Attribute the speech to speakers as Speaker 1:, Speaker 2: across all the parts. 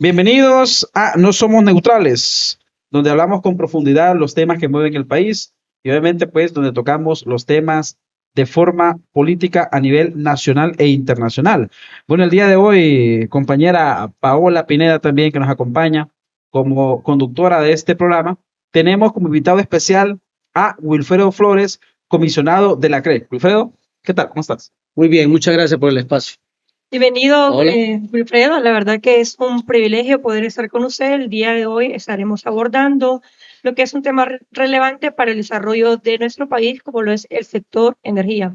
Speaker 1: Bienvenidos a No Somos Neutrales, donde hablamos con profundidad los temas que mueven el país y obviamente pues donde tocamos los temas de forma política a nivel nacional e internacional. Bueno, el día de hoy, compañera Paola Pineda también que nos acompaña como conductora de este programa, tenemos como invitado especial a Wilfredo Flores, comisionado de la CRE. Wilfredo, ¿qué tal? ¿Cómo estás?
Speaker 2: Muy bien, muchas gracias por el espacio.
Speaker 3: Bienvenido,
Speaker 2: Hola.
Speaker 3: Wilfredo. La verdad que es un privilegio poder estar con usted. El día de hoy estaremos abordando lo que es un tema relevante para el desarrollo de nuestro país, como lo es el sector energía.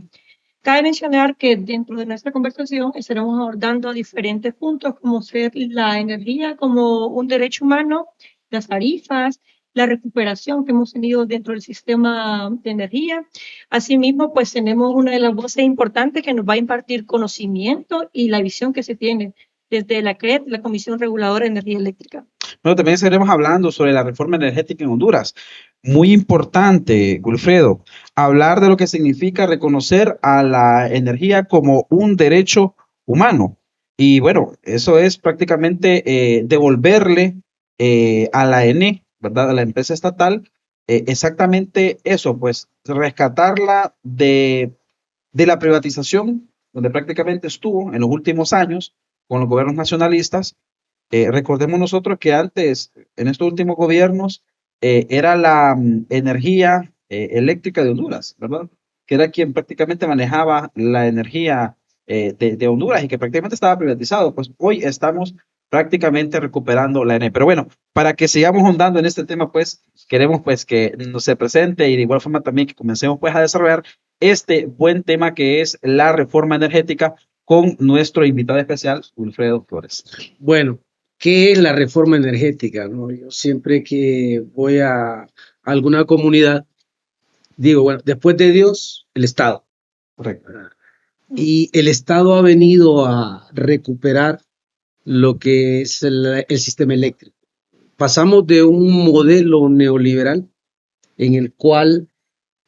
Speaker 3: Cabe mencionar que dentro de nuestra conversación estaremos abordando diferentes puntos, como ser la energía como un derecho humano, las tarifas, la recuperación que hemos tenido dentro del sistema de energía. Asimismo, pues tenemos una de las voces importantes que nos va a impartir conocimiento y la visión que se tiene desde la CRED, la Comisión Reguladora de Energía Eléctrica.
Speaker 1: Bueno, también estaremos hablando sobre la reforma energética en Honduras. Muy importante, Wilfredo, hablar de lo que significa reconocer a la energía como un derecho humano. Y bueno, eso es prácticamente devolverle a la ENE, ¿verdad? A la empresa estatal, exactamente eso, pues rescatarla de la privatización, donde prácticamente estuvo en los últimos años con los gobiernos nacionalistas. Recordemos nosotros que antes, en estos últimos gobiernos, era la energía eléctrica de Honduras, ¿verdad? Que era quien prácticamente manejaba la energía de Honduras y que prácticamente estaba privatizado. Pues hoy estamos prácticamente recuperando la energía. Pero bueno, para que sigamos ahondando en este tema, pues queremos pues que nos se presente y de igual forma también que comencemos pues a desarrollar este buen tema que es la reforma energética con nuestro invitado especial, Wilfredo Flores.
Speaker 2: Bueno, ¿qué es la reforma energética, no? Yo siempre que voy a alguna comunidad, digo, bueno, después de Dios, el Estado.
Speaker 1: Correcto.
Speaker 2: Y el Estado ha venido a recuperar lo que es el sistema eléctrico. Pasamos de un modelo neoliberal en el cual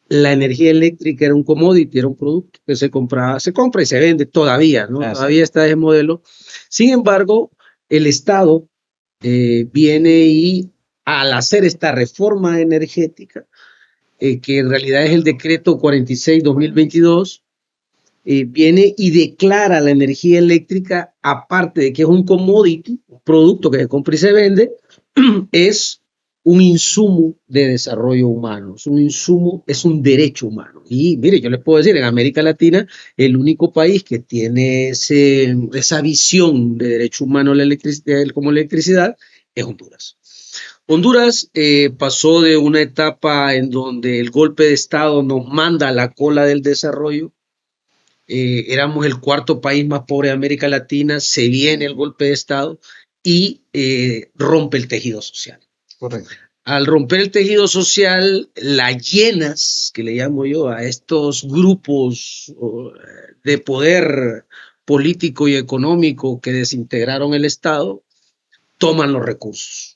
Speaker 2: la energía eléctrica era un commodity, era un producto que se compraba, se compra y se vende todavía, ¿no? Todavía está ese modelo. Sin embargo, el Estado viene y al hacer esta reforma energética, que en realidad es el decreto 46-2022, viene y declara la energía eléctrica, aparte de que es un commodity, un producto que se compra y se vende, es un insumo de desarrollo humano, es un insumo, es un derecho humano. Y mire, yo les puedo decir, en América Latina, el único país que tiene esa visión de derecho humano como electricidad es Honduras. Honduras pasó de una etapa en donde el golpe de Estado nos manda a la cola del desarrollo. Éramos el cuarto país más pobre de América Latina, se viene el golpe de Estado y rompe el tejido social.
Speaker 1: Correcto.
Speaker 2: Al romper el tejido social, las llenas, que le llamo yo, a estos grupos de poder político y económico que desintegraron el Estado, toman los recursos.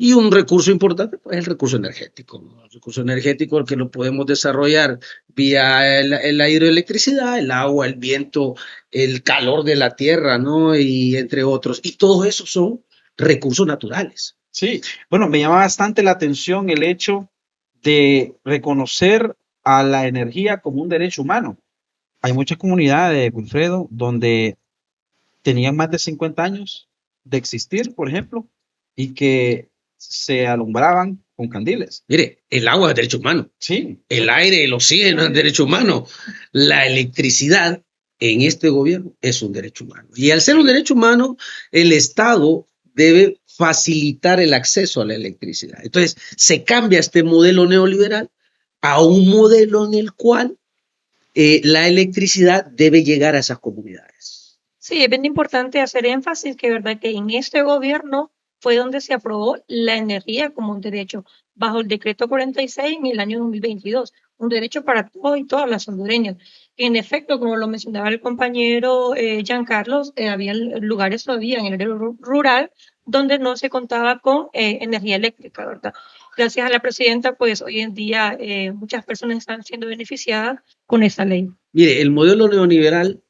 Speaker 2: Y un recurso importante pues, es el recurso energético, ¿no? El recurso energético que lo podemos desarrollar vía la hidroelectricidad, el agua, el viento, el calor de la tierra, ¿no? Y entre otros. Y todos esos son recursos naturales.
Speaker 1: Sí, bueno, me llama bastante la atención el hecho de reconocer a la energía como un derecho humano. Hay muchas comunidades, Wilfredo, donde tenían más de 50 años de existir, por ejemplo, y que se alumbraban con candiles.
Speaker 2: Mire, el agua es derecho humano.
Speaker 1: Sí.
Speaker 2: El aire, el oxígeno es derecho humano. La electricidad en este gobierno es un derecho humano. Y al ser un derecho humano, el Estado debe facilitar el acceso a la electricidad. Entonces, se cambia este modelo neoliberal a un modelo en el cual la electricidad debe llegar a esas comunidades.
Speaker 3: Sí, es bien importante hacer énfasis que, verdad, que en este gobierno fue donde se aprobó la energía como un derecho, bajo el decreto 46 en el año 2022, un derecho para todos y todas las hondureñas. En efecto, como lo mencionaba el compañero Giancarlos, había lugares todavía en el área rural donde no se contaba con energía eléctrica, ¿verdad? Gracias a la presidenta, pues hoy en día muchas personas están siendo beneficiadas con esa ley.
Speaker 2: Mire, el modelo neoliberal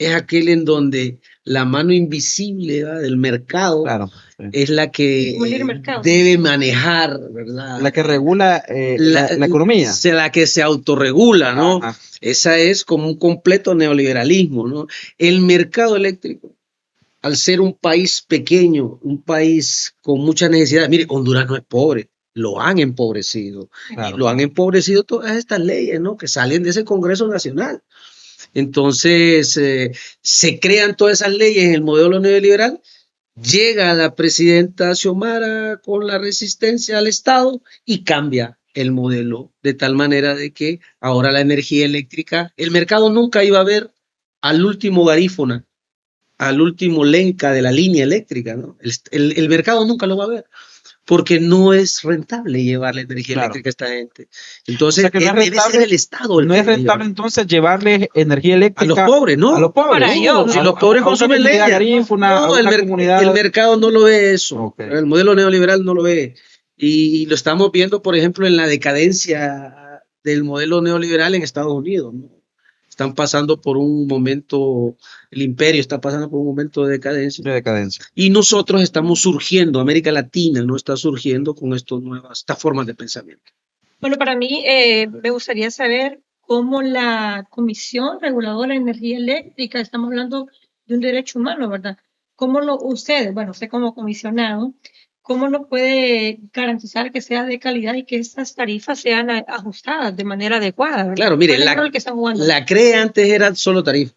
Speaker 2: es aquel en donde la mano invisible, ¿verdad?, del mercado
Speaker 1: Claro, sí.
Speaker 2: es la que
Speaker 3: Como el libre mercado.
Speaker 2: debe manejar, ¿verdad?
Speaker 1: La que regula la economía.
Speaker 2: La que se autorregula, ¿no?
Speaker 1: Ajá.
Speaker 2: Esa es como un completo neoliberalismo, ¿no? El mercado eléctrico, al ser un país pequeño, un país con muchas necesidades, mire, Honduras no es pobre, lo han empobrecido.
Speaker 1: Claro.
Speaker 2: Y lo han empobrecido todas estas leyes, ¿no?, que salen de ese Congreso Nacional. Entonces, se crean todas esas leyes en el modelo neoliberal. Llega la presidenta Xiomara con la resistencia al Estado y cambia el modelo de tal manera de que ahora la energía eléctrica, el mercado nunca iba a ver al último garífona, al último lenca de la línea eléctrica, ¿no? El mercado nunca lo va a ver, porque no es rentable llevar la energía
Speaker 1: Claro.
Speaker 2: eléctrica a esta gente. Entonces,
Speaker 1: O sea que no es
Speaker 2: debe
Speaker 1: rentable-
Speaker 2: ser el Estado el
Speaker 1: No
Speaker 2: que
Speaker 1: es
Speaker 2: lo
Speaker 1: rentable
Speaker 2: lleva.
Speaker 1: entonces llevarle energía
Speaker 2: A
Speaker 1: eléctrica
Speaker 2: los pobres, ¿no?
Speaker 1: a los pobres.
Speaker 3: Para ellos.
Speaker 2: Si los pobres
Speaker 1: A una
Speaker 2: consumen
Speaker 1: comunidad
Speaker 2: leña.
Speaker 1: garífuna, a
Speaker 2: No,
Speaker 1: una comunidad.
Speaker 2: el mercado no lo ve eso.
Speaker 1: Ok.
Speaker 2: El modelo neoliberal no lo ve. Y lo estamos viendo, por ejemplo, en la decadencia del modelo neoliberal en Estados Unidos, ¿no? Están pasando por un momento, el imperio está pasando por un momento de decadencia.
Speaker 1: De decadencia.
Speaker 2: Y nosotros estamos surgiendo, América Latina no está surgiendo con estas formas de pensamiento.
Speaker 3: Bueno, para mí me gustaría saber cómo la Comisión Reguladora de Energía Eléctrica, estamos hablando de un derecho humano, ¿verdad? ¿Cómo ustedes, bueno, usted como comisionado, cómo nos puede garantizar que sea de calidad y que estas tarifas sean ajustadas de manera adecuada, ¿verdad?
Speaker 2: Claro, mire,
Speaker 3: ¿Cuál es el rol que están jugando?
Speaker 2: la CRE antes era solo tarifa.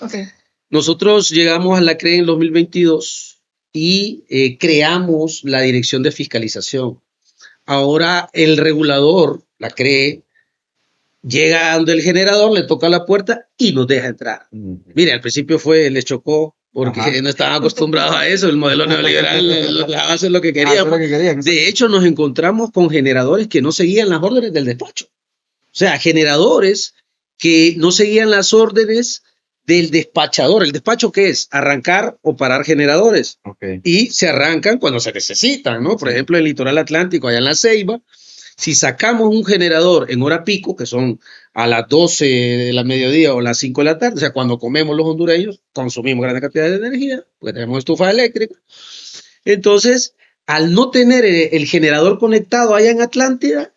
Speaker 3: Okay.
Speaker 2: Nosotros llegamos a la CRE en 2022 y creamos la Dirección de Fiscalización. Ahora el regulador, la CRE, llega donde el generador, le toca la puerta y nos deja entrar. Mire, al principio les chocó porque
Speaker 1: Ajá.
Speaker 2: no estaban acostumbrados a eso, el modelo neoliberal les dejaba hacer lo que
Speaker 1: Eso es
Speaker 2: querían.
Speaker 1: lo que querían.
Speaker 2: De hecho, nos encontramos con generadores que no seguían las órdenes del despacho. O sea, generadores que no seguían las órdenes del despachador. ¿El despacho qué es? Arrancar o parar generadores.
Speaker 1: Okay.
Speaker 2: Y se arrancan cuando se necesitan, ¿no? Por ejemplo, en el litoral atlántico, allá en La Ceiba, si sacamos un generador en hora pico, que son a las 12 de la mediodía o las 5 de la tarde, o sea, cuando comemos los hondureños, consumimos grandes cantidades de energía, porque tenemos estufa eléctrica. Entonces, al no tener el generador conectado allá en Atlántida,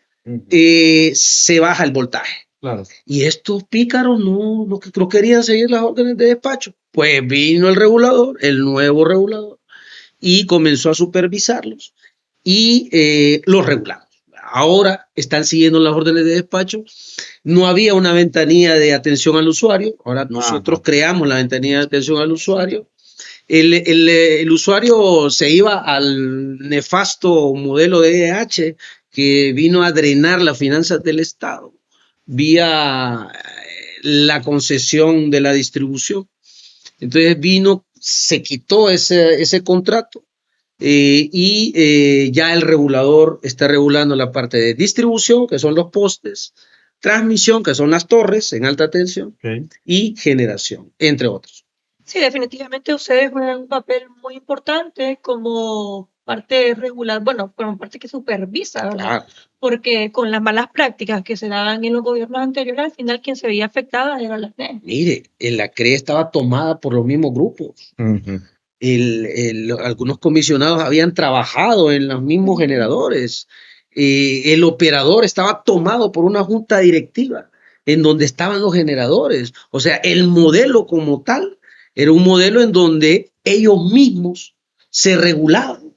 Speaker 2: se baja el voltaje.
Speaker 1: Claro.
Speaker 2: Y estos pícaros no querían seguir las órdenes de despacho. Pues vino el regulador, el nuevo regulador, y comenzó a supervisarlos y los regulamos. Ahora están siguiendo las órdenes de despacho. No había una ventanilla de atención al usuario. Ahora nosotros creamos la ventanilla de atención al usuario. El usuario se iba al nefasto modelo de EH que vino a drenar las finanzas del Estado vía la concesión de la distribución. Entonces se quitó ese contrato y ya el regulador está regulando la parte de distribución, que son los postes, transmisión, que son las torres en alta tensión, y generación, entre otros.
Speaker 3: Sí, definitivamente ustedes juegan un papel muy importante como parte regular, bueno, como parte que supervisa, ¿verdad?
Speaker 2: Claro.
Speaker 3: Porque con las malas prácticas que se daban en los gobiernos anteriores, al final quien se veía afectada era la CRE.
Speaker 2: Mire, la CRE estaba tomada por los mismos grupos. Algunos comisionados habían trabajado en los mismos generadores. El operador estaba tomado por una junta directiva en donde estaban los generadores. O sea, el modelo como tal era un modelo en donde ellos mismos se regulaban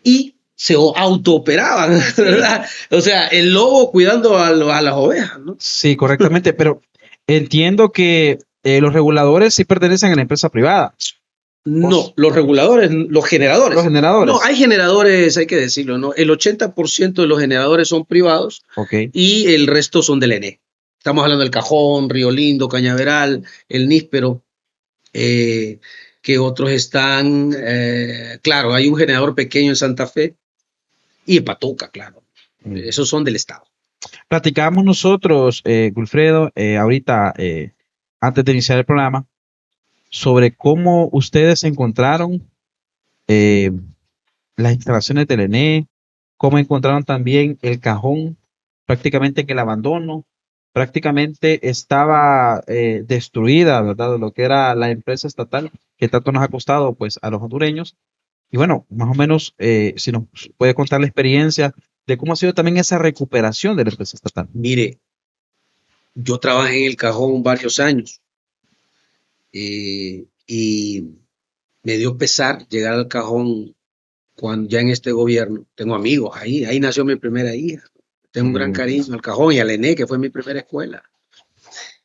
Speaker 2: y se autooperaban, ¿verdad? O sea, el lobo cuidando a las ovejas, ¿no?
Speaker 1: Sí, correctamente, pero entiendo que los reguladores sí pertenecen a la empresa privada.
Speaker 2: No, los reguladores, los generadores.
Speaker 1: Los generadores.
Speaker 2: No, hay generadores, hay que decirlo, ¿no? El 80% de los generadores son privados y el resto son del ENE. Estamos hablando del Cajón, Río Lindo, Cañaveral, el Níspero, que otros están, claro, hay un generador pequeño en Santa Fe y en Patuca, claro. Esos son del Estado.
Speaker 1: Platicábamos nosotros, Gulfredo, ahorita, antes de iniciar el programa, sobre cómo ustedes encontraron las instalaciones del ENE, cómo encontraron también el Cajón prácticamente en el abandono, prácticamente estaba destruida, ¿verdad? Lo que era la empresa estatal, que tanto nos ha costado pues a los hondureños. Y bueno, más o menos, si nos puede contar la experiencia de cómo ha sido también esa recuperación de la empresa estatal.
Speaker 2: Mire, yo trabajé en el Cajón varios años y me dio pesar llegar al Cajón cuando ya en este gobierno. Tengo amigos ahí nació mi primera hija. Tengo un gran cariño al Cajón y al ENE, que fue mi primera escuela.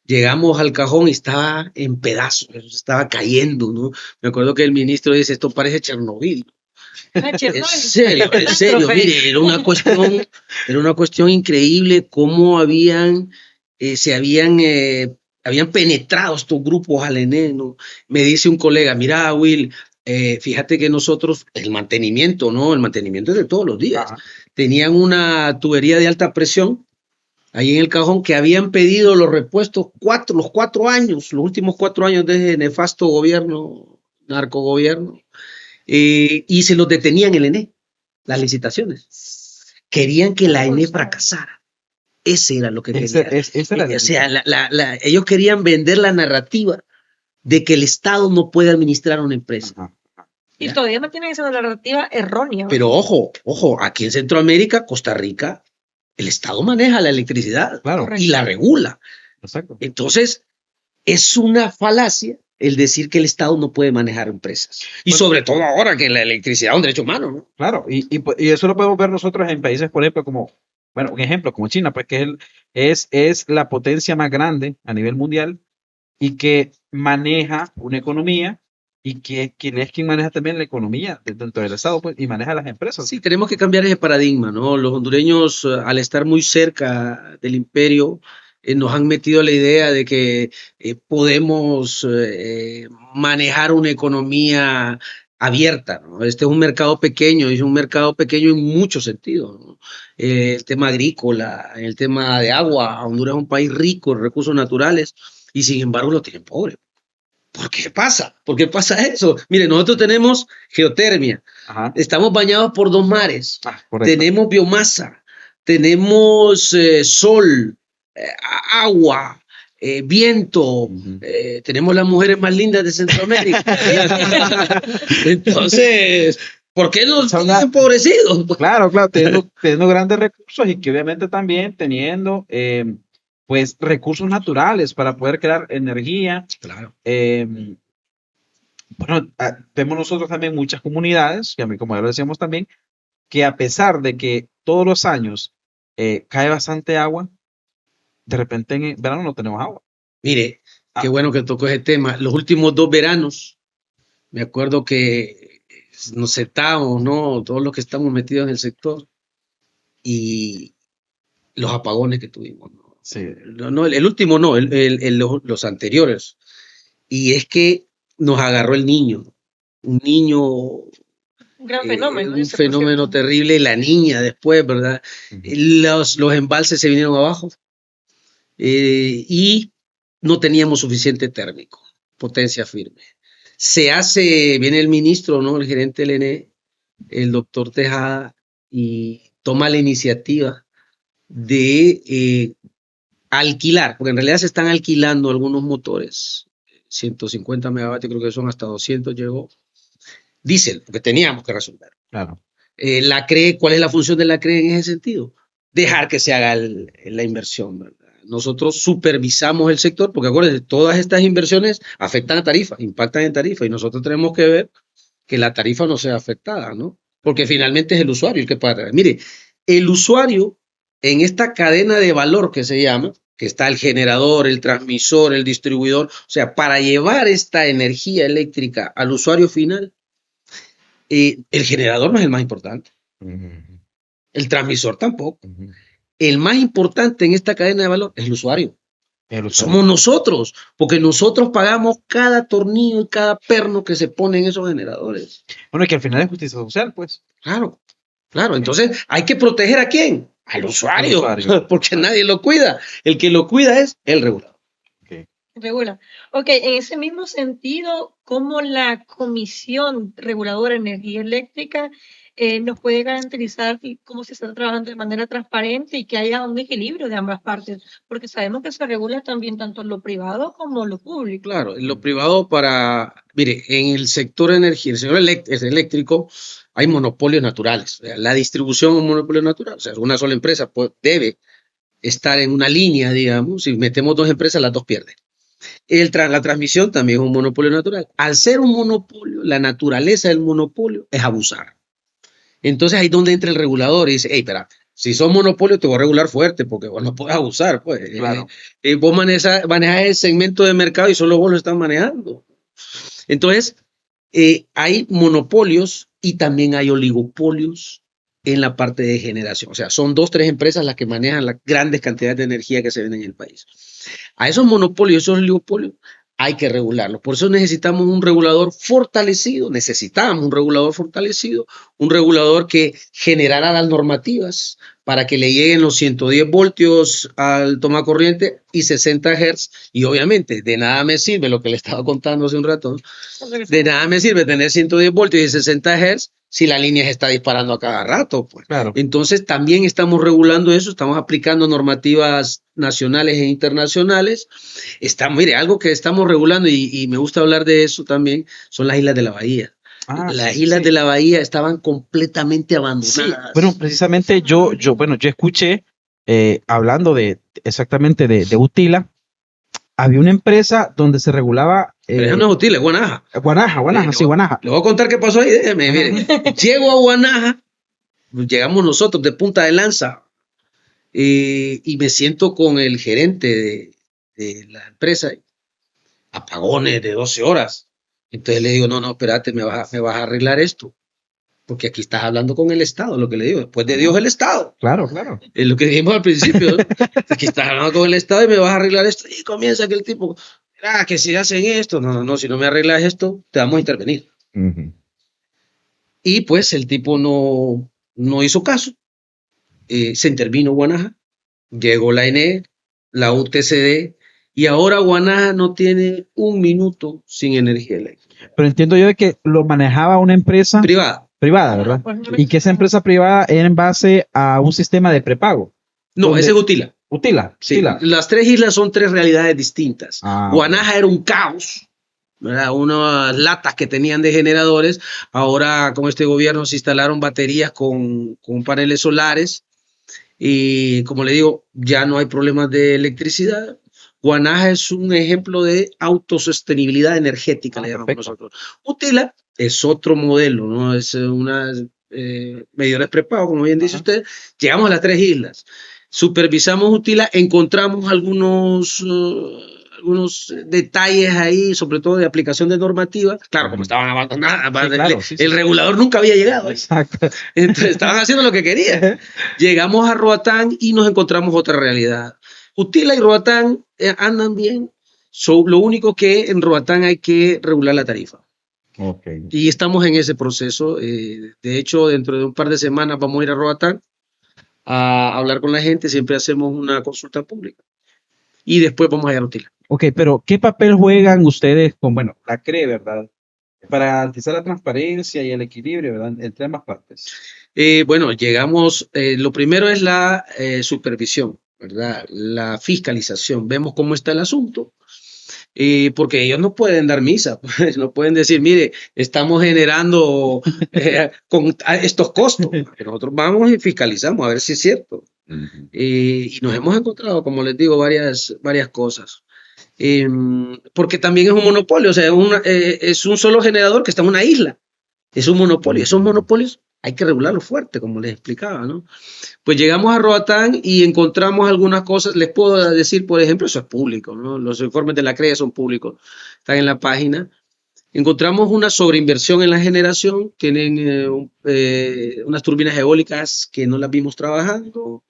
Speaker 2: Llegamos al Cajón y estaba en pedazos, estaba cayendo, ¿no? Me acuerdo que el ministro dice, esto parece Chernobyl. En serio, mire, era una cuestión increíble cómo habían penetrado estos grupos al ENE, ¿no? Me dice un colega, mira, Will, fíjate que nosotros, el mantenimiento, ¿no? El mantenimiento es de todos los días.
Speaker 1: Ajá.
Speaker 2: Tenían una tubería de alta presión ahí en el Cajón que habían pedido los repuestos los 4 años, los últimos 4 años de ese nefasto gobierno, narcogobierno. Y se los detenían el ENE, las licitaciones. Querían que la ENE fracasara. Ese era lo que querían.
Speaker 1: Esa era
Speaker 2: O sea, ellos querían vender la narrativa de que el Estado no puede administrar una empresa.
Speaker 1: Ajá.
Speaker 3: Y todavía mantienen esa narrativa errónea.
Speaker 2: Pero ojo, aquí en Centroamérica, Costa Rica, el Estado maneja la electricidad
Speaker 1: Claro.
Speaker 2: y la regula.
Speaker 1: Exacto.
Speaker 2: Entonces, es una falacia el decir que el Estado no puede manejar empresas. Y sobre todo ahora que la electricidad es un derecho humano, ¿no?
Speaker 1: Claro, y eso lo podemos ver nosotros en países, por ejemplo, como, bueno, un ejemplo como China, pues que es la potencia más grande a nivel mundial y que maneja una economía y que quien es quien maneja también la economía dentro del Estado, pues, y maneja las empresas.
Speaker 2: Sí, tenemos que cambiar ese paradigma, ¿no? Los hondureños, al estar muy cerca del imperio, nos han metido la idea de que podemos manejar una economía abierta, ¿no? Este es un mercado pequeño, es un mercado pequeño en muchos sentidos, ¿no? El tema agrícola, el tema de agua, Honduras es un país rico en recursos naturales y sin embargo lo tienen pobre. ¿Por qué pasa? ¿Por qué pasa eso? Mire, nosotros tenemos geotermia,
Speaker 1: Ajá.
Speaker 2: estamos bañados por 2 mares,
Speaker 1: Correcto.
Speaker 2: tenemos biomasa, tenemos sol, agua, viento, tenemos las mujeres más lindas de Centroamérica. Entonces, ¿por qué nos
Speaker 1: Son
Speaker 2: están empobrecidos?
Speaker 1: Claro, teniendo grandes recursos y que obviamente también teniendo pues recursos naturales para poder crear energía.
Speaker 2: Claro.
Speaker 1: Bueno, vemos nosotros también muchas comunidades, que a mí, como ya lo decíamos también, que a pesar de que todos los años cae bastante agua, de repente en verano no tenemos agua.
Speaker 2: Mire, qué bueno que tocó ese tema. Los últimos 2 veranos, me acuerdo que nos sentábamos, ¿no? Todos los que estamos metidos en el sector y los apagones que tuvimos, ¿no?
Speaker 1: Sí.
Speaker 2: No, el último no, los anteriores. Y es que nos agarró el niño, un niño,
Speaker 3: Un gran fenómeno.
Speaker 2: un fenómeno terrible, la niña después, ¿verdad? Los embalses se vinieron abajo y no teníamos suficiente térmico, potencia firme. Viene el ministro, ¿no? El gerente del ENE, el doctor Tejada, y toma la iniciativa de alquilar, porque en realidad se están alquilando algunos motores, 150 megavatios, creo que son hasta 200 llegó, diésel, porque teníamos que resolver.
Speaker 1: Claro.
Speaker 2: La CRE, ¿cuál es la función de la CRE en ese sentido? Dejar que se haga la inversión, ¿verdad? Nosotros supervisamos el sector, porque acuérdense, todas estas inversiones afectan a tarifa, impactan en tarifa, y nosotros tenemos que ver que la tarifa no sea afectada, ¿no? Porque finalmente es el usuario el que paga. Mire, el usuario en esta cadena de valor que se llama, que está el generador, el transmisor, el distribuidor, o sea, para llevar esta energía eléctrica al usuario final, el generador no es el más importante, el transmisor tampoco. El más importante en esta cadena de valor es el usuario. Somos nosotros, porque nosotros pagamos cada tornillo y cada perno que se pone en esos generadores.
Speaker 1: Bueno, y que al final es justicia social, pues.
Speaker 2: Claro. Entonces, ¿hay que proteger a quién? Al usuario, porque nadie lo cuida. El que lo cuida es el regulador.
Speaker 3: Regula. Ok, en ese mismo sentido, ¿cómo la Comisión Reguladora de Energía Eléctrica nos puede garantizar cómo se está trabajando de manera transparente y que haya un equilibrio de ambas partes, porque sabemos que se regula también tanto lo privado como lo público.
Speaker 2: Claro, en lo privado mire, en el sector energía, el sector eléctrico, hay monopolios naturales. O sea, la distribución es un monopolio natural. O sea, una sola empresa debe estar en una línea, digamos. Si metemos dos empresas, las dos pierden. La transmisión también es un monopolio natural. Al ser un monopolio, la naturaleza del monopolio es abusar. Entonces ahí es donde entra el regulador y dice, hey, espera, si sos monopolio te voy a regular fuerte porque vos no puedes abusar. Pues.
Speaker 1: Claro.
Speaker 2: Vos manejas el segmento de mercado y solo vos lo estás manejando. Entonces, hay monopolios y también hay oligopolios en la parte de generación. O sea, son 2, 3 empresas las que manejan las grandes cantidades de energía que se venden en el país. A esos monopolios, esos oligopolios, hay que regularlos. Por eso necesitamos un regulador fortalecido, un regulador que generara las normativas para que le lleguen los 110 voltios al toma corriente y 60 Hz. Y obviamente, de nada me sirve lo que le estaba contando hace un rato, ¿no? De nada me sirve tener 110 voltios y 60 Hz si la línea se está disparando a cada rato. Pues.
Speaker 1: Claro.
Speaker 2: Entonces, también estamos regulando eso, estamos aplicando normativas nacionales e internacionales. Mire, algo que estamos regulando y me gusta hablar de eso también son las islas de la bahía. Las islas de la bahía estaban completamente abandonadas.
Speaker 1: Sí, bueno, precisamente yo escuché hablando exactamente de Utila, había una empresa donde se regulaba.
Speaker 2: Pero eso no es Utila, es Guanaja.
Speaker 1: Guanaja, sí, Guanaja.
Speaker 2: Le voy a contar qué pasó ahí. Déjeme, mire. Llego a Guanaja, llegamos nosotros de Punta de Lanza y me siento con el gerente de la empresa. Apagones de 12 horas. Entonces le digo, no, espérate, me vas a arreglar esto. Porque aquí estás hablando con el Estado, lo que le digo. Después de Dios, el Estado.
Speaker 1: Claro.
Speaker 2: Es lo que dijimos al principio, ¿no? Aquí estás hablando con el Estado y me vas a arreglar esto. Y comienza aquel tipo, que si hacen esto, no, si no me arreglas esto, te vamos a intervenir.
Speaker 1: Uh-huh.
Speaker 2: Y pues el tipo no hizo caso. Se intervino Guanaja, llegó la ENE, la UTCD, y ahora Guanaja no tiene un minuto sin energía eléctrica.
Speaker 1: Pero entiendo yo de que lo manejaba una empresa privada, ¿verdad? Y que esa empresa privada era en base a un sistema de prepago.
Speaker 2: No, ese es Utila.
Speaker 1: Sí.
Speaker 2: Utila. Las 3 islas son 3 realidades distintas. Guanaja era un caos, ¿verdad? Unas latas que tenían de generadores. Ahora con este gobierno se instalaron baterías con paneles solares. Y como le digo, ya no hay problemas de electricidad. Guanaja es un ejemplo de autosostenibilidad energética, le llamamos nosotros. Utila es otro modelo, ¿no? Es medidores prepago, como bien dice usted. Llegamos a las 3 islas. Supervisamos Utila, encontramos algunos detalles ahí, sobre todo de aplicación de normativa. Claro, como estaban abandonadas, el regulador nunca había llegado.
Speaker 1: Exacto.
Speaker 2: Entonces estaban haciendo lo que querían. Llegamos a Roatán y nos encontramos otra realidad. Utila y Roatán andan bien. Lo único que en Roatán hay que regular la tarifa.
Speaker 1: Okay.
Speaker 2: Y estamos en ese proceso. De hecho, dentro de un par de semanas vamos a ir a Roatán a hablar con la gente. Siempre hacemos una consulta pública. Y después vamos a ir a Utila.
Speaker 1: Ok, pero ¿qué papel juegan ustedes con, la CRE, ¿verdad? Para garantizar la transparencia y el equilibrio, ¿verdad? Entre ambas partes.
Speaker 2: Llegamos, lo primero es la supervisión, ¿verdad? La fiscalización. Vemos cómo está el asunto. Porque ellos no pueden dar misa, pues, no pueden decir, mire, estamos generando con estos costos. Nosotros vamos y fiscalizamos a ver si es cierto. Uh-huh. Y nos hemos encontrado, como les digo, varias cosas. Porque también es un monopolio, o sea, es un solo generador que está en una isla. Es un monopolio. Esos monopolios hay que regularlos fuerte, como les explicaba, ¿no? Pues llegamos a Roatán y encontramos algunas cosas. Les puedo decir, por ejemplo, eso es público, ¿no? Los informes de la CRE son públicos, están en la página. Encontramos una sobreinversión en la generación, tienen unas turbinas eólicas que no las vimos trabajando.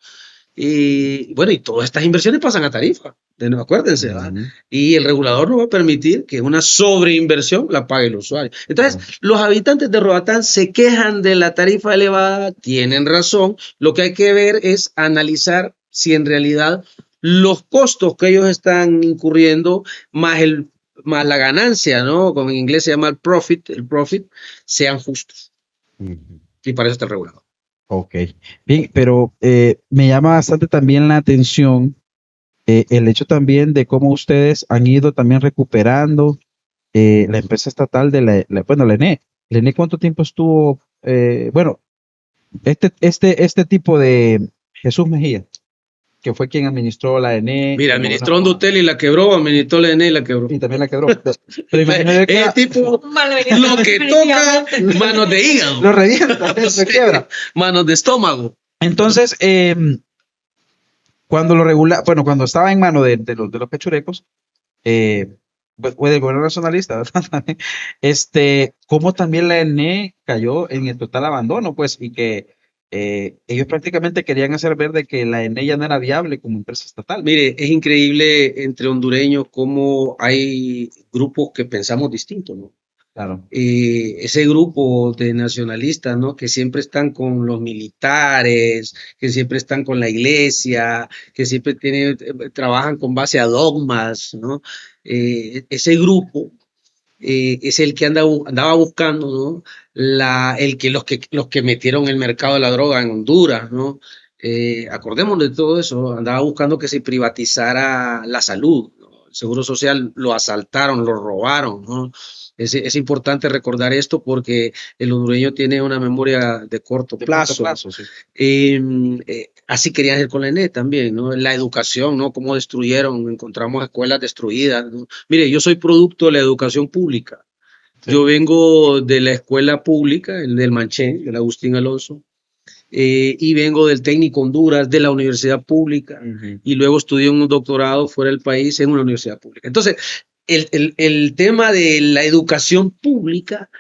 Speaker 2: Y todas estas inversiones pasan a tarifa, acuérdense, ¿verdad? Uh-huh. Y el regulador no va a permitir que una sobreinversión la pague el usuario. Entonces, los habitantes de Roatán se quejan de la tarifa elevada, tienen razón. Lo que hay que ver es analizar si en realidad los costos que ellos están incurriendo más la ganancia, ¿no? Como en inglés se llama el profit, sean justos. Uh-huh. y para eso está el regulador.
Speaker 1: Ok, bien, pero me llama bastante también la atención el hecho también de cómo ustedes han ido también recuperando la empresa estatal de bueno, la ENE. ¿La ENE cuánto tiempo estuvo? Bueno, este tipo de Jesús Mejía, que fue quien administró la ENE.
Speaker 2: Mira, administró Hondotel y la quebró, administró la ENE y la quebró.
Speaker 1: Y también la quebró. Pero imagínate que
Speaker 2: tipo, lo que toca, manos de hígado.
Speaker 1: lo revienta, se quiebra.
Speaker 2: Manos de estómago.
Speaker 1: Entonces, cuando cuando estaba en manos de los pechurecos, pues del gobierno nacionalista, ¿verdad? Cómo también la ENE cayó en el total abandono, pues, y que ellos prácticamente querían hacer ver de que la ENE ya no era viable como empresa estatal.
Speaker 2: Mire, es increíble entre hondureños cómo hay grupos que pensamos distinto, ¿no?
Speaker 1: Claro.
Speaker 2: Ese grupo de nacionalistas, ¿no? Que siempre están con los militares, que siempre están con la iglesia, que siempre trabajan con base a dogmas, ¿no? Ese grupo es el que andaba buscando, ¿no? Los que metieron el mercado de la droga en Honduras, ¿no? Acordémonos de todo eso, andaba buscando que se privatizara la salud, ¿no? El Seguro Social lo asaltaron, lo robaron, ¿no? Es importante recordar esto porque el hondureño tiene una memoria de corto plazo.
Speaker 1: Sí.
Speaker 2: Así querían hacer con la ENE también, ¿no? La educación, ¿no? Cómo destruyeron, encontramos escuelas destruidas, ¿no? Mire, yo soy producto de la educación pública. Sí. Yo vengo de la escuela pública, del Manchén, del Agustín Alonso, y vengo del Técnico Honduras, de la universidad pública, y luego estudié un doctorado fuera del país en una universidad pública. Entonces, el tema de la educación pública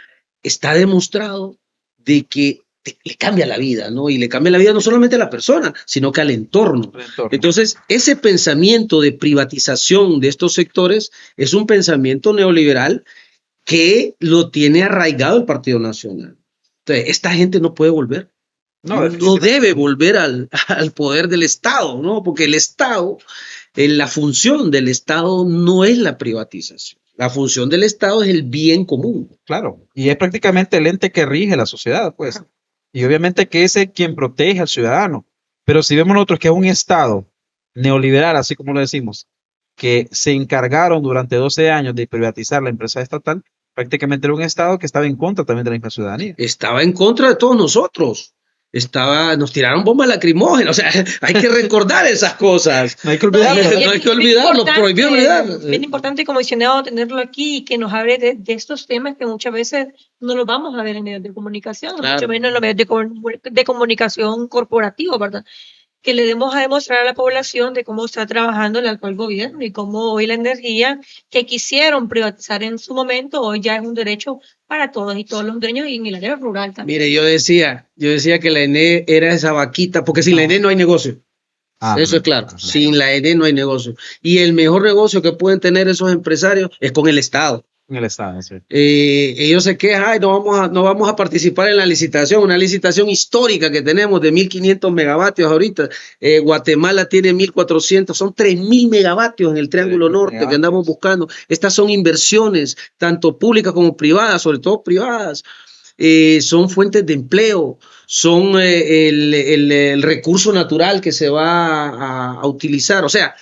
Speaker 2: está demostrado de que le cambia la vida, ¿no? Y le cambia la vida no solamente a la persona, sino que al entorno. Entonces, ese pensamiento de privatización de estos sectores es un pensamiento neoliberal que lo tiene arraigado el Partido Nacional. Entonces, esta gente no puede volver. No debe volver al poder del Estado, ¿no? Porque el Estado, la función del Estado no es la privatización. La función del Estado es el bien común.
Speaker 1: Claro, y es prácticamente el ente que rige la sociedad, pues. Y obviamente que es quien protege al ciudadano. Pero si vemos nosotros que es un Estado neoliberal, así como lo decimos, que se encargaron durante 12 años de privatizar la empresa estatal, prácticamente era un Estado que estaba en contra también de la misma ciudadanía.
Speaker 2: Estaba en contra de todos nosotros. Nos tiraron bombas lacrimógenas, o sea, hay que recordar esas cosas.
Speaker 1: No hay que olvidarlo.
Speaker 2: No hay que olvidarlo, prohibido olvidar.
Speaker 3: Es bien importante, comisionado, tenerlo aquí y que nos hable de estos temas que muchas veces no los vamos a ver en medios de comunicación, claro. Mucho menos en los medios de comunicación corporativos, ¿verdad? Que le demos a demostrar a la población de cómo está trabajando el actual gobierno y cómo hoy la energía que quisieron privatizar en su momento, hoy ya es un derecho para todos y todos los hondureños y en el área rural también.
Speaker 2: Mire, yo decía que la ENE era esa vaquita, porque sin la ENE no hay negocio. Eso es claro. Sin la ENE no hay negocio. Y el mejor negocio que pueden tener esos empresarios es con el Estado.
Speaker 1: En el Estado, sí.
Speaker 2: Ellos se quejan, no vamos a participar en la licitación, una licitación histórica que tenemos de 1.500 megavatios ahorita. Guatemala tiene 1.400, son 3.000 megavatios en el Triángulo Norte que andamos buscando. Estas son inversiones, tanto públicas como privadas, sobre todo privadas. Son fuentes de empleo, son el recurso natural que se va a utilizar. O sea,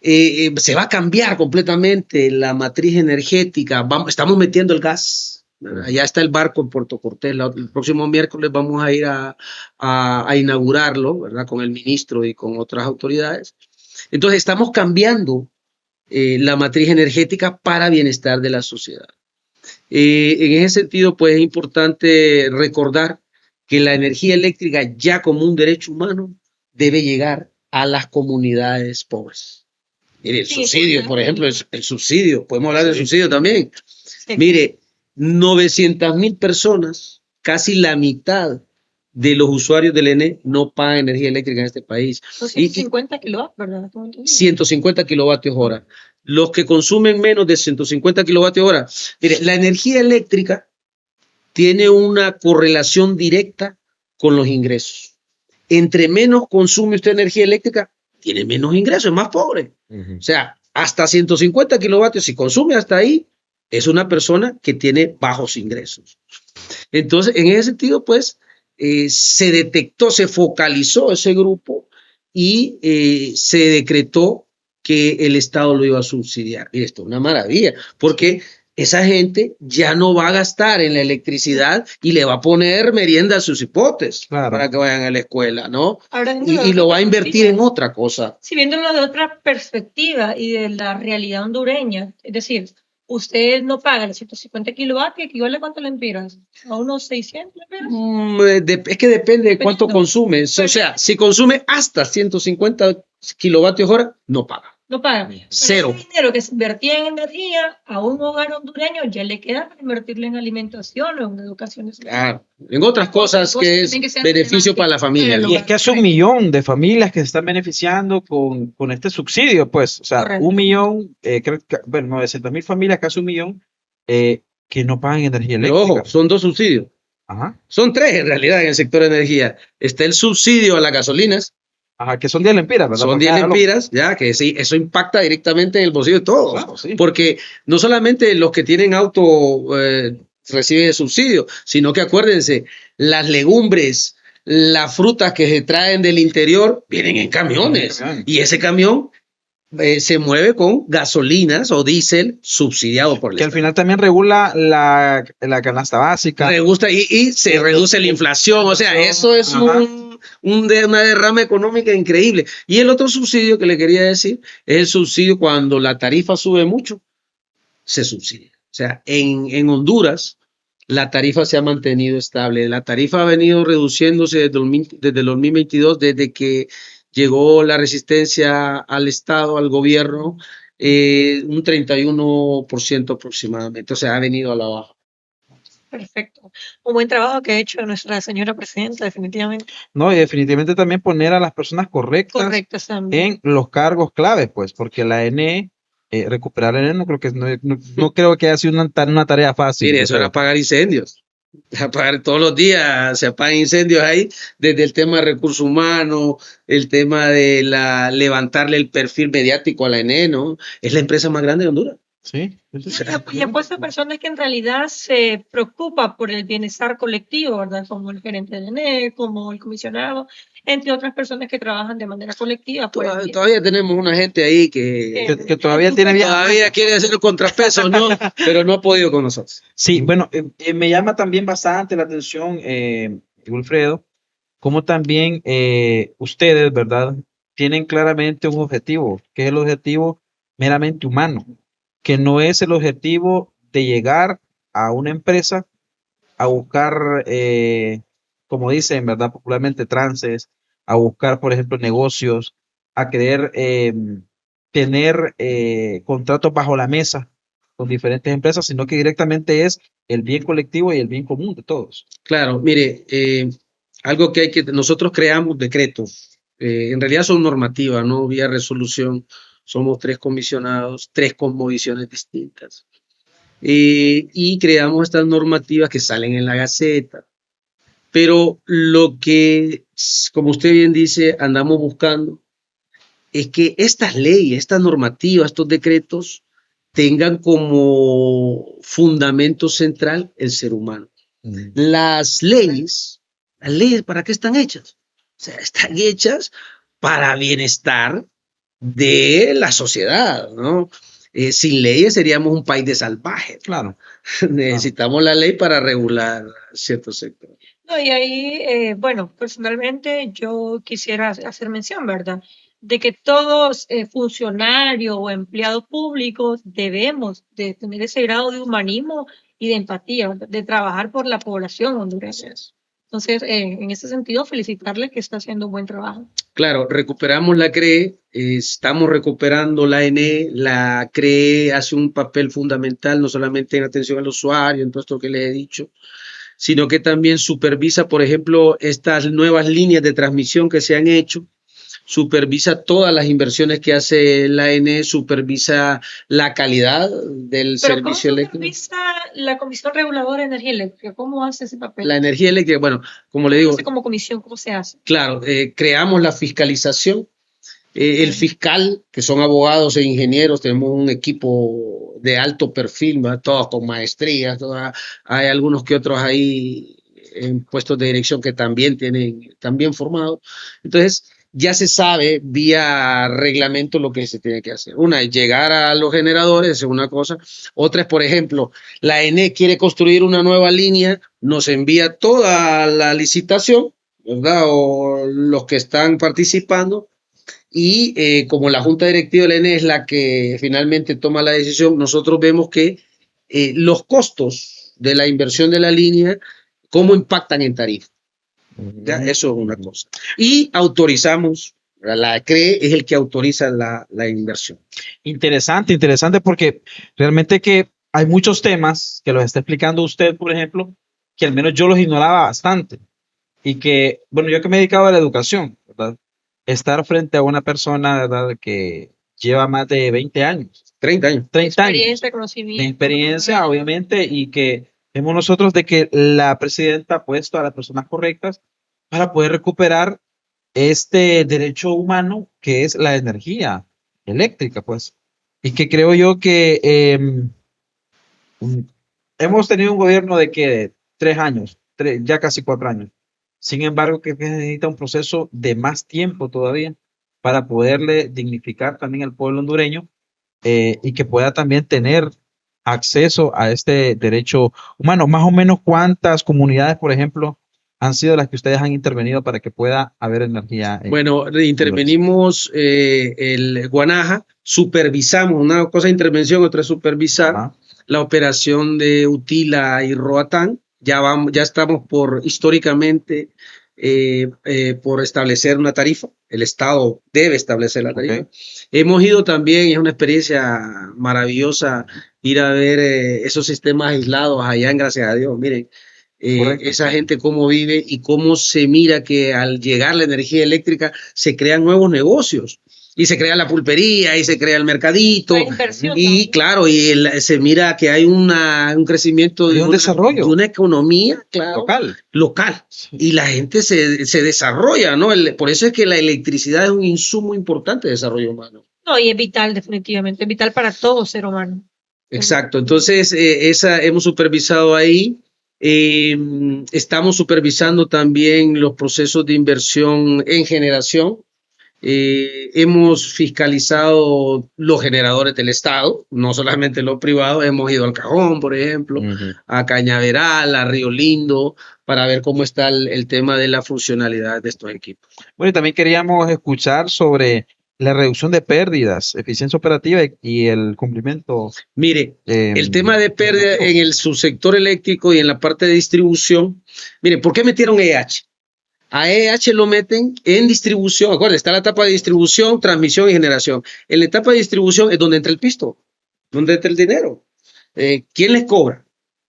Speaker 2: se va a cambiar completamente la matriz energética. Estamos metiendo el gas. Allá está el barco en Puerto Cortés. El próximo miércoles vamos a ir a inaugurarlo, ¿verdad? Con el ministro y con otras autoridades. Entonces estamos cambiando la matriz energética para bienestar de la sociedad. En ese sentido, pues es importante recordar que la energía eléctrica ya como un derecho humano debe llegar a las comunidades pobres. Mire, el subsidio, por ejemplo, el subsidio, podemos hablar del subsidio también. Sí. Mire, 900.000 personas, casi la mitad de los usuarios del ENE no pagan energía eléctrica en este país.
Speaker 3: 150 kilovatios, ¿verdad?
Speaker 2: 150 kilovatios hora. Los que consumen menos de 150 kilovatios hora. Mire, la energía eléctrica tiene una correlación directa con los ingresos. Entre menos consume usted energía eléctrica, tiene menos ingresos, es más pobre. O sea, hasta 150 kilovatios, si consume hasta ahí, es una persona que tiene bajos ingresos. Entonces, en ese sentido, pues, se detectó, se focalizó ese grupo y se decretó que el Estado lo iba a subsidiar. Y esto es una maravilla, porque esa gente ya no va a gastar en la electricidad y le va a poner merienda a sus hipotes para que vayan a la escuela, ¿no?
Speaker 3: Ahora,
Speaker 2: Y lo va a invertir en otra cosa.
Speaker 3: Si viéndolo de otra perspectiva y de la realidad hondureña, es decir, usted no paga los 150 kilovatios, ¿equivale a cuánto lempiras? ¿A unos 600 lempiras?
Speaker 2: Es que depende de cuánto consume. O sea, si consume hasta 150 kilovatios hora, no paga.
Speaker 3: No paga.
Speaker 2: Cero.
Speaker 3: Ese dinero que se invertía en energía a un hogar hondureño ya le queda para invertirle en alimentación o en educación.
Speaker 2: Claro. En otras cosas que es beneficio para la familia.
Speaker 1: Y es que es 1 millón de familias que se están beneficiando con este subsidio, pues. O sea, correcto. 1 millón, creo que, bueno, 900,000 familias, casi 1 millón, que no pagan energía eléctrica.
Speaker 2: Pero ojo, son 2 subsidios.
Speaker 1: Ajá.
Speaker 2: Son 3 en realidad en el sector de energía. Está el subsidio a las gasolinas.
Speaker 1: Ajá, que son 10 lempiras, ¿verdad?
Speaker 2: Son 10 lempiras, ya, que sí, eso impacta directamente en el bolsillo de todos.
Speaker 1: Claro, sí.
Speaker 2: Porque no solamente los que tienen auto reciben el subsidio, sino que acuérdense, las legumbres, las frutas que se traen del interior vienen en camiones. Y ese camión se mueve con gasolinas o diésel subsidiado por el
Speaker 1: Estado. Que al final también regula la canasta básica.
Speaker 2: Y se reduce la inflación. O sea, eso es una derrama económica increíble. Y el otro subsidio que le quería decir es el subsidio cuando la tarifa sube mucho, se subsidia. O sea, en Honduras la tarifa se ha mantenido estable. La tarifa ha venido reduciéndose desde el 2022, desde que llegó la resistencia al Estado, al gobierno, un 31% aproximadamente. O sea, ha venido a la baja.
Speaker 3: Perfecto. Un buen trabajo que ha hecho nuestra señora presidenta, definitivamente.
Speaker 1: No, y definitivamente también poner a las personas correctas en los cargos claves, pues, porque la ENE, recuperar la ENE no creo que haya sido una tarea fácil.
Speaker 2: Mire, eso era apagar incendios. Apagar todos los días, se apagan incendios ahí, desde el tema de recursos humanos, el tema de levantarle el perfil mediático a la ENE, ¿no? Es la empresa más grande de Honduras.
Speaker 1: Sí.
Speaker 3: Y ha puesto personas que en realidad se preocupan por el bienestar colectivo, ¿verdad? Como el gerente de ENE, como el comisionado, entre otras personas que trabajan de manera colectiva.
Speaker 2: Todavía tenemos una gente ahí que
Speaker 1: todavía
Speaker 2: quiere hacer el contrapeso, ¿no? Pero no ha podido con nosotros.
Speaker 1: Sí, bueno, me llama también bastante la atención, Wilfredo, cómo también ustedes, ¿verdad? Tienen claramente un objetivo, que es el objetivo meramente humano, que no es el objetivo de llegar a una empresa a buscar, como dicen, ¿verdad? Popularmente trances, a buscar, por ejemplo, negocios, a querer tener contratos bajo la mesa con diferentes empresas, sino que directamente es el bien colectivo y el bien común de todos.
Speaker 2: Claro, mire, algo que nosotros creamos decretos, en realidad son normativas, no vía resolución. Somos 3 comisionados, 3 cosmovisiones distintas. Y creamos estas normativas que salen en la Gaceta. Pero lo que, como usted bien dice, andamos buscando es que estas leyes, estas normativas, estos decretos tengan como fundamento central el ser humano. Las leyes, ¿para qué están hechas? O sea, están hechas para bienestar de la sociedad, ¿no? Sin leyes seríamos un país de salvajes.
Speaker 1: Claro.
Speaker 2: Necesitamos la ley para regular ciertos sectores.
Speaker 3: No, y ahí, bueno, personalmente yo quisiera hacer mención, ¿verdad? De que todos funcionarios o empleados públicos debemos de tener ese grado de humanismo y de empatía, ¿verdad? De trabajar por la población hondureña. Entonces, en ese sentido, felicitarle que está haciendo un buen trabajo.
Speaker 2: Claro, recuperamos la CRE, estamos recuperando la ENE, la CRE hace un papel fundamental, no solamente en atención al usuario, en todo esto que le he dicho, sino que también supervisa, por ejemplo, estas nuevas líneas de transmisión que se han hecho, supervisa todas las inversiones que hace la ENE, supervisa la calidad del servicio eléctrico.
Speaker 3: ¿Cómo supervisa la Comisión Reguladora de Energía Eléctrica? ¿Cómo hace ese papel?
Speaker 2: La energía eléctrica, bueno, como le digo.
Speaker 3: Como comisión, ¿cómo se hace?
Speaker 2: Claro, creamos la fiscalización. El fiscal, que son abogados e ingenieros, tenemos un equipo de alto perfil, todos con maestrías, hay algunos que otros ahí en puestos de dirección que también también formados. Entonces, ya se sabe vía reglamento lo que se tiene que hacer. Una es llegar a los generadores, es una cosa. Otra es, por ejemplo, la ENE quiere construir una nueva línea, nos envía toda la licitación, ¿verdad? O los que están participando. Y como la Junta Directiva de la ENE es la que finalmente toma la decisión, nosotros vemos que los costos de la inversión de la línea, cómo impactan en tarifa. ¿Ya? Eso es una cosa. Y autorizamos, la CRE es el que autoriza la inversión.
Speaker 1: Interesante porque realmente que hay muchos temas que los está explicando usted, por ejemplo, que al menos yo los ignoraba bastante. Y que, bueno, yo que me he dedicado a la educación, ¿verdad? Estar frente a una persona, ¿verdad? Que lleva más de 20 años.
Speaker 2: 30 años.
Speaker 1: 30 años.
Speaker 3: Experiencia, conocimiento.
Speaker 1: De experiencia, obviamente, y que vemos nosotros de que la presidenta ha puesto a las personas correctas para poder recuperar este derecho humano que es la energía eléctrica, pues. Y que creo yo que hemos tenido un gobierno de que 3 años, ya casi 4 años. Sin embargo, que necesita un proceso de más tiempo todavía para poderle dignificar también al pueblo hondureño y que pueda también tener acceso a este derecho humano. Más o menos, ¿cuántas comunidades, por ejemplo, han sido las que ustedes han intervenido para que pueda haber energía?
Speaker 2: Bueno, intervenimos el Guanaja, supervisamos, una cosa es intervención, otra es supervisar. Ajá. La operación de Utila y Roatán. Ya estamos históricamente por establecer una tarifa. El Estado debe establecer la tarifa. Okay. Hemos ido también, es una experiencia maravillosa ir a ver esos sistemas aislados allá en Gracias a Dios. Miren, esa gente cómo vive y cómo se mira que al llegar la energía eléctrica se crean nuevos negocios. Y se crea la pulpería y se crea el mercadito. Y claro, y se mira que hay un crecimiento
Speaker 1: de un desarrollo.
Speaker 2: De una economía, claro, local. Sí. Y la gente se desarrolla, ¿no? Por eso es que la electricidad es un insumo importante de desarrollo humano.
Speaker 3: No, y es vital, definitivamente. Es vital para todo ser humano.
Speaker 2: Exacto. Entonces, hemos supervisado ahí. Estamos supervisando también los procesos de inversión en generación. Hemos fiscalizado los generadores del Estado, no solamente los privados, hemos ido al Cajón, por ejemplo, a Cañaveral, a Río Lindo, para ver cómo está el tema de la funcionalidad de estos equipos.
Speaker 1: Bueno, y también queríamos escuchar sobre la reducción de pérdidas, eficiencia operativa y el cumplimiento.
Speaker 2: Mire, el tema de pérdida en el subsector eléctrico y en la parte de distribución, mire, ¿por qué metieron EH? A EH lo meten en distribución. Acuérdense, está la etapa de distribución, transmisión y generación. En la etapa de distribución es donde entra el pisto, donde entra el dinero. ¿Quién les cobra?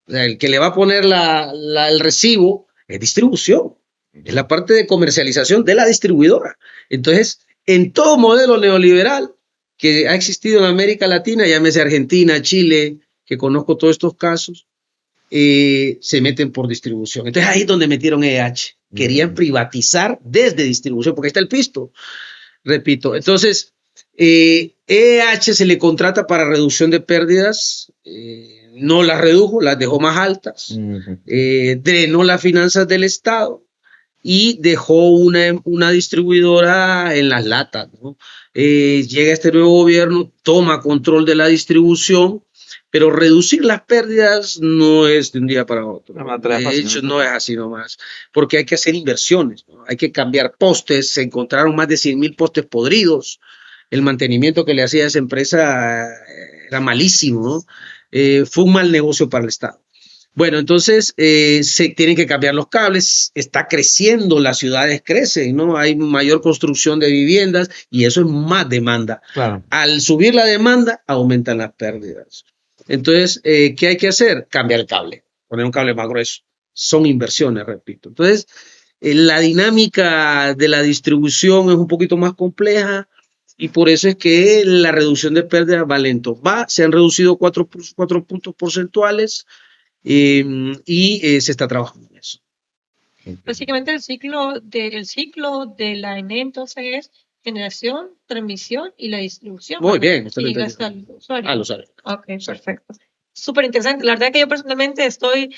Speaker 2: O sea, el que le va a poner el recibo es distribución. Es la parte de comercialización de la distribuidora. Entonces, en todo modelo neoliberal que ha existido en América Latina, llámese Argentina, Chile, que conozco todos estos casos, se meten por distribución. Entonces ahí es donde metieron EH. Querían privatizar desde distribución, porque ahí está el pisto. Repito, entonces EH se le contrata para reducción de pérdidas, no las redujo, las dejó más altas, drenó las finanzas del Estado y dejó una distribuidora en las latas, ¿no? Llega este nuevo gobierno, toma control de la distribución, pero reducir las pérdidas no es de un día para otro. De hecho, no es así nomás, porque hay que hacer inversiones, ¿no? Hay que cambiar postes, se encontraron más de 100,000 postes podridos, el mantenimiento que le hacía a esa empresa era malísimo, ¿no? Fue un mal negocio para el Estado. Bueno, entonces se tienen que cambiar los cables, está creciendo, las ciudades crecen, ¿no? Hay mayor construcción de viviendas y eso es más demanda.
Speaker 1: Claro.
Speaker 2: Al subir la demanda, aumentan las pérdidas. Entonces, ¿qué hay que hacer? Cambiar el cable, poner un cable más grueso. Son inversiones, repito. Entonces, la dinámica de la distribución es un poquito más compleja y por eso es que la reducción de pérdidas va lento. Se han reducido 4 puntos porcentuales y se está trabajando en eso.
Speaker 3: Básicamente el ciclo de la ENE entonces es generación, transmisión y la distribución.
Speaker 2: Muy bien.
Speaker 3: Y hasta el usuario.
Speaker 2: Lo sabe.
Speaker 3: Ok, perfecto. Súper interesante. La verdad que yo personalmente estoy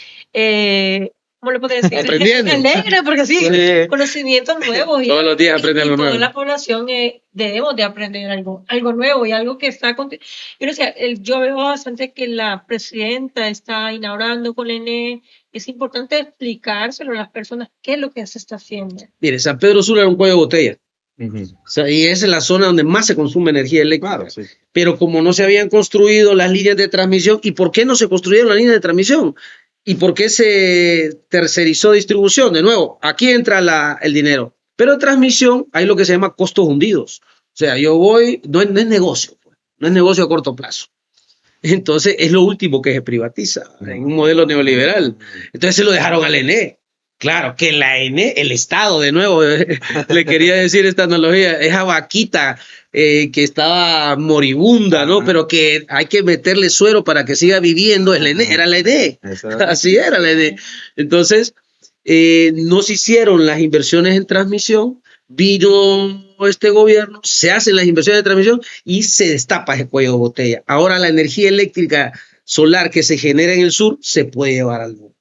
Speaker 3: ¿cómo le podría decir?
Speaker 2: Aprendiendo.
Speaker 3: Alegre, porque sí,
Speaker 1: Sí.
Speaker 3: conocimientos nuevos.
Speaker 2: Todos los días aprende algo
Speaker 3: toda
Speaker 2: nuevo.
Speaker 3: la población debemos de aprender algo nuevo y algo que está... Yo, no sé, yo veo bastante que la presidenta está inaugurando con el ENE. Es importante explicárselo a las personas qué es lo que se está haciendo.
Speaker 2: Mire, San Pedro Sula era un cuello de botella.
Speaker 1: Ujú.
Speaker 2: O sea, y esa es la zona donde más se consume energía eléctrica.
Speaker 1: Claro, sí.
Speaker 2: Pero como no se habían construido las líneas de transmisión, ¿y por qué no se construyeron las líneas de transmisión? ¿Y por qué se tercerizó distribución? De nuevo, aquí entra el dinero. Pero en transmisión hay lo que se llama costos hundidos. O sea, yo voy, no es negocio, pues, no es negocio a corto plazo. Entonces es lo último que se privatiza en un modelo neoliberal. Entonces se lo dejaron al ENE. Claro, que la ENE, el Estado, de nuevo, le quería decir esta analogía, esa vaquita que estaba moribunda, ¿no? Pero que hay que meterle suero para que siga viviendo, es la ENE, era la ENE. Así era la ENE. Entonces, no se hicieron las inversiones en transmisión, vino este gobierno, se hacen las inversiones de transmisión y se destapa ese cuello de botella. Ahora la energía eléctrica solar que se genera en el sur se puede llevar al norte.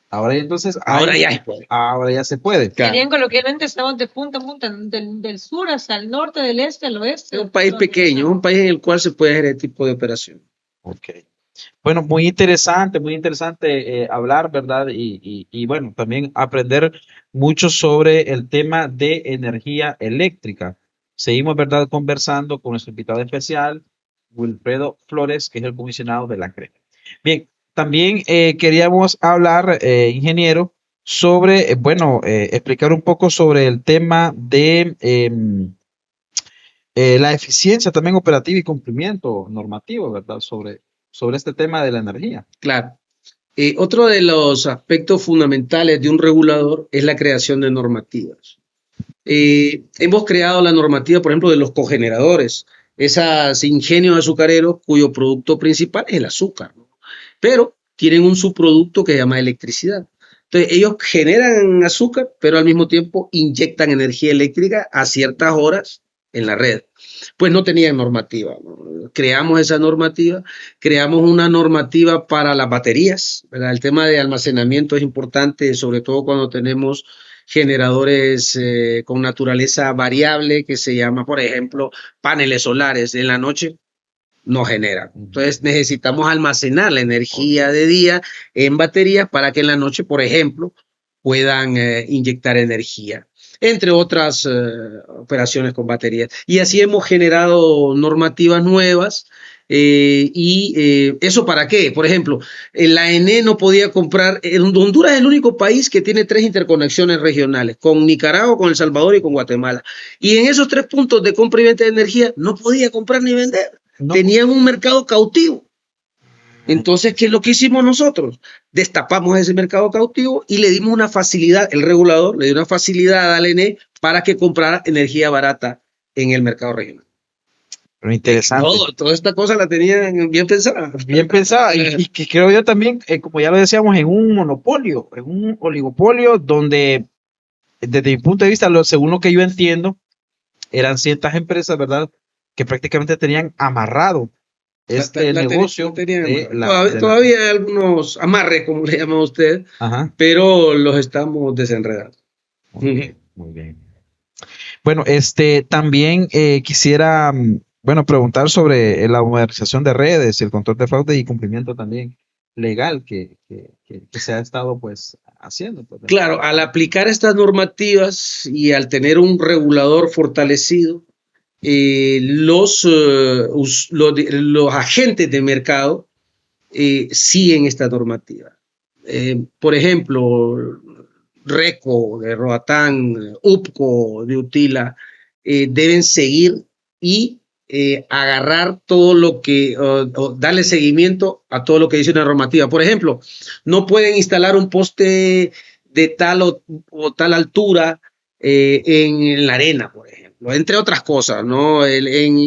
Speaker 1: Ahora entonces,
Speaker 2: Ahora ya se puede.
Speaker 1: Ahora ya se puede.
Speaker 3: Serían coloquialmente, estamos de punta a punta, del sur hacia el norte, del este al oeste.
Speaker 2: Es un país pequeño, un país en el cual se puede hacer este tipo de operación.
Speaker 1: Ok. Bueno, muy interesante hablar, ¿verdad? Y bueno, también aprender mucho sobre el tema de energía eléctrica. Seguimos, ¿verdad? Conversando con nuestro invitado especial, Wilfredo Flores, que es el comisionado de la CRE. Bien, también queríamos hablar, ingeniero, sobre, explicar un poco sobre el tema de la eficiencia también operativa y cumplimiento normativo, ¿verdad? Sobre este tema de la energía.
Speaker 2: Claro. Otro de los aspectos fundamentales de un regulador es la creación de normativas. Hemos creado la normativa, por ejemplo, de los cogeneradores, esos ingenios azucareros cuyo producto principal es el azúcar, ¿no? Pero tienen un subproducto que se llama electricidad. Entonces, ellos generan azúcar, pero al mismo tiempo inyectan energía eléctrica a ciertas horas en la red. Pues no tenían normativa, ¿no? Creamos esa normativa, creamos una normativa para las baterías, ¿verdad? El tema de almacenamiento es importante, sobre todo cuando tenemos generadores con naturaleza variable, que se llama, por ejemplo, paneles solares. En la noche no generan. Entonces necesitamos almacenar la energía de día en baterías para que en la noche, por ejemplo, puedan inyectar energía, entre otras operaciones con baterías. Y así hemos generado normativas nuevas. ¿Eso para qué? Por ejemplo, la ENE no podía comprar. Honduras es el único país que tiene 3 interconexiones regionales, con Nicaragua, con El Salvador y con Guatemala. Y en esos 3 puntos de compra y venta de energía no podía comprar ni vender. No. Tenían un mercado cautivo. Entonces, ¿qué es lo que hicimos nosotros? Destapamos ese mercado cautivo y le dimos una facilidad, el regulador le dio una facilidad al ENE para que comprara energía barata en el mercado regional.
Speaker 1: Pero interesante.
Speaker 2: Toda esta cosa la tenían bien pensada.
Speaker 1: Bien pensada. Y que creo yo también, como ya lo decíamos, en un monopolio, en un oligopolio, donde, desde mi punto de vista, según lo que yo entiendo, eran ciertas empresas, ¿verdad?, que prácticamente tenían amarrado este negocio.
Speaker 2: Todavía hay algunos amarres, como le llama usted, pero los estamos desenredando.
Speaker 1: Muy bien. Bueno, también quisiera, preguntar sobre la modernización de redes, el control de fraude y cumplimiento también legal que se ha estado pues haciendo.
Speaker 2: Claro, al aplicar estas normativas y al tener un regulador fortalecido, los agentes de mercado siguen esta normativa. Por ejemplo, RECO de Roatán, UPCO de Utila, deben seguir y agarrar todo lo que, darle seguimiento a todo lo que dice una normativa. Por ejemplo, no pueden instalar un poste de tal o tal altura en la arena, por ejemplo, entre otras cosas, ¿no? En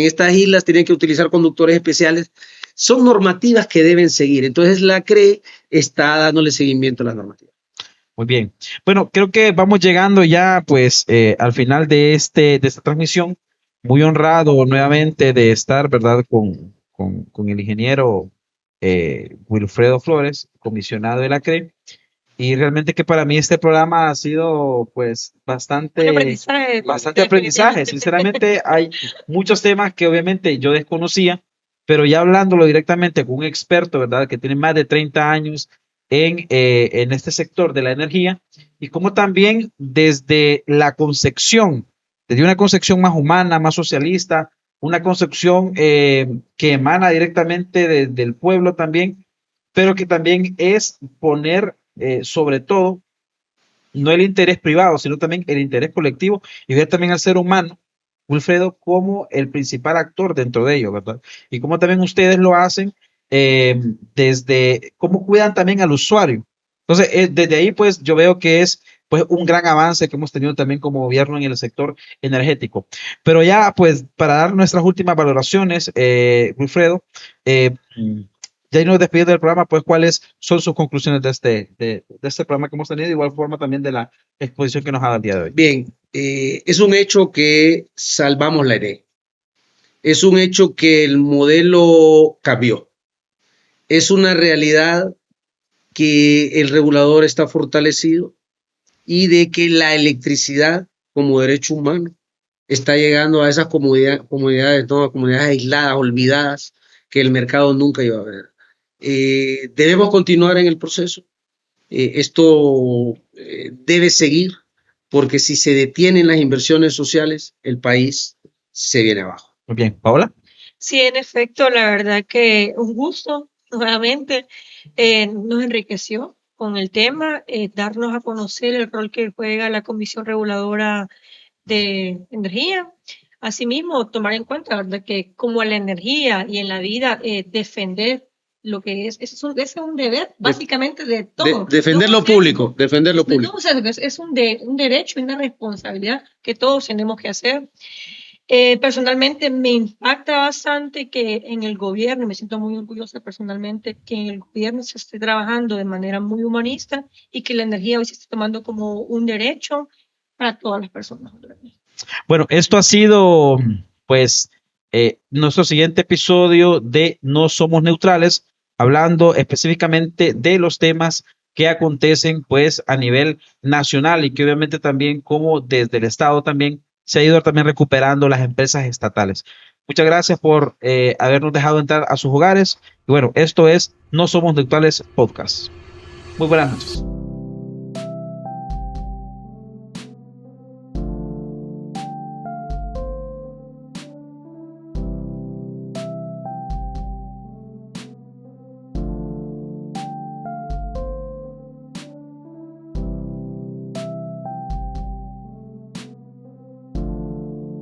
Speaker 2: estas islas tienen que utilizar conductores especiales. Son normativas que deben seguir. Entonces la CRE está dándole seguimiento a las normativas.
Speaker 1: Muy bien. Bueno, creo que vamos llegando ya pues al final de esta transmisión. Muy honrado nuevamente de estar, ¿verdad?, con el ingeniero Wilfredo Flores, comisionado de la CRE. Y realmente que para mí este programa ha sido pues
Speaker 3: Un
Speaker 1: bastante
Speaker 3: aprendizaje,
Speaker 1: aprendizaje.
Speaker 3: definitivamente.
Speaker 1: Sinceramente, hay muchos temas que obviamente yo desconocía, pero ya hablándolo directamente con un experto, ¿verdad? Que tiene más de 30 años en este sector de la energía y como también desde la concepción, desde una concepción más humana, más socialista, una concepción que emana directamente del pueblo también, pero que también es poner sobre todo no el interés privado, sino también el interés colectivo y ver también al ser humano, Wilfredo, como el principal actor dentro de ello, ¿verdad? Y cómo también ustedes lo hacen desde cómo cuidan también al usuario. Entonces, desde ahí, pues yo veo que es pues un gran avance que hemos tenido también como gobierno en el sector energético. Pero ya, pues, para dar nuestras últimas valoraciones, Wilfredo, eh, ya nos despidiendo del programa, pues, ¿cuáles son sus conclusiones de este programa que hemos tenido? De igual forma también de la exposición que nos ha dado el día de hoy.
Speaker 2: Bien, es un hecho que salvamos la ENE. Es un hecho que el modelo cambió. Es una realidad que el regulador está fortalecido y de que la electricidad como derecho humano está llegando a esas comunidades, ¿no? Comunidades aisladas, olvidadas, que el mercado nunca iba a ver. Debemos continuar en el proceso. Esto debe seguir, porque si se detienen las inversiones sociales, el país se viene abajo.
Speaker 1: Muy bien, Paola.
Speaker 3: Sí, en efecto, la verdad que un gusto nuevamente nos enriqueció con el tema, darnos a conocer el rol que juega la Comisión Reguladora de Energía. Asimismo, tomar en cuenta, ¿verdad?, que como en la energía y en la vida, defender lo que es un deber básicamente de todos.
Speaker 2: Defender lo público, defender lo público.
Speaker 3: No, o sea, es un derecho y una responsabilidad que todos tenemos que hacer. Personalmente me impacta bastante que en el gobierno, me siento muy orgullosa personalmente, que en el gobierno se esté trabajando de manera muy humanista y que la energía hoy se esté tomando como un derecho para todas las personas.
Speaker 1: Bueno, esto ha sido pues nuestro siguiente episodio de No Somos Neutrales, hablando específicamente de los temas que acontecen pues a nivel nacional y que obviamente también como desde el Estado también se ha ido también recuperando las empresas estatales. Muchas gracias por habernos dejado entrar a sus hogares. Y bueno, esto es No Somos Neutrales Podcast. Muy buenas noches.